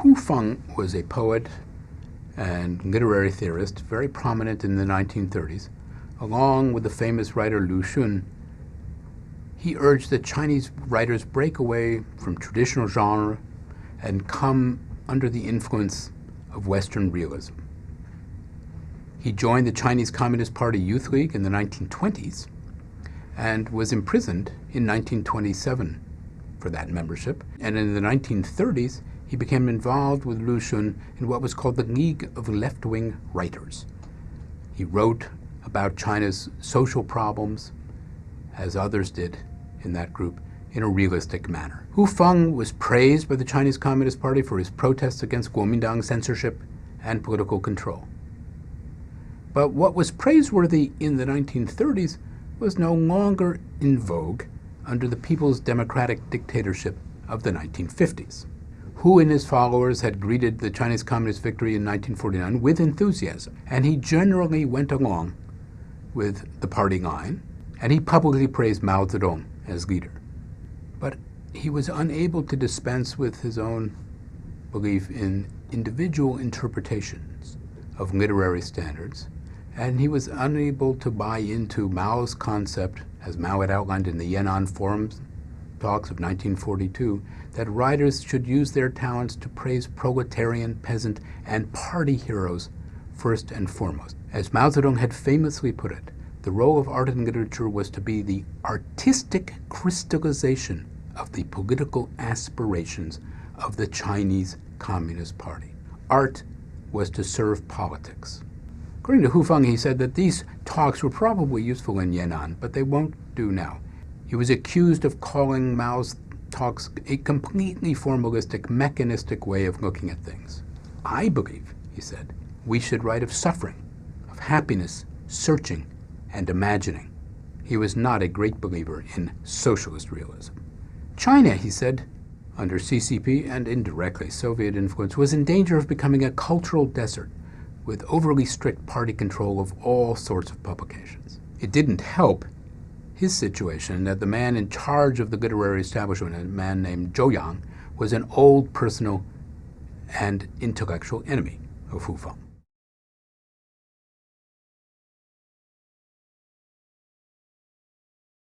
Hu Feng was a poet and literary theorist, very prominent in the 1930s. Along with the famous writer Lu Xun, he urged that Chinese writers break away from traditional genre and come under the influence of Western realism. He joined the Chinese Communist Party Youth League in the 1920s and was imprisoned in 1927 for that membership. And in the 1930s, he became involved with Lu Xun in what was called the League of Left-Wing Writers. He wrote about China's social problems, as others did in that group, in a realistic manner. Hu Feng was praised by the Chinese Communist Party for his protests against Kuomintang censorship and political control. But what was praiseworthy in the 1930s was no longer in vogue under the People's Democratic dictatorship of the 1950s. Hu and his followers had greeted the Chinese Communist victory in 1949 with enthusiasm, and he generally went along with the party line, and he publicly praised Mao Zedong as leader. But he was unable to dispense with his own belief in individual interpretations of literary standards, and he was unable to buy into Mao's concept, as Mao had outlined in the Yan'an Forum talks of 1942, that writers should use their talents to praise proletarian, peasant, and party heroes first and foremost. As Mao Zedong had famously put it, the role of art and literature was to be the artistic crystallization of the political aspirations of the Chinese Communist Party. Art was to serve politics. According to Hu Feng, he said that these talks were probably useful in Yan'an, but they won't do now. He was accused of calling Mao's talks a completely formalistic, mechanistic way of looking at things. I believe, he said, we should write of suffering, of happiness, searching, and imagining. He was not a great believer in socialist realism. China, he said, under CCP and indirectly Soviet influence, was in danger of becoming a cultural desert with overly strict party control of all sorts of publications. It didn't help his situation that the man in charge of the literary establishment, a man named Zhou Yang, was an old personal and intellectual enemy of Hu Feng.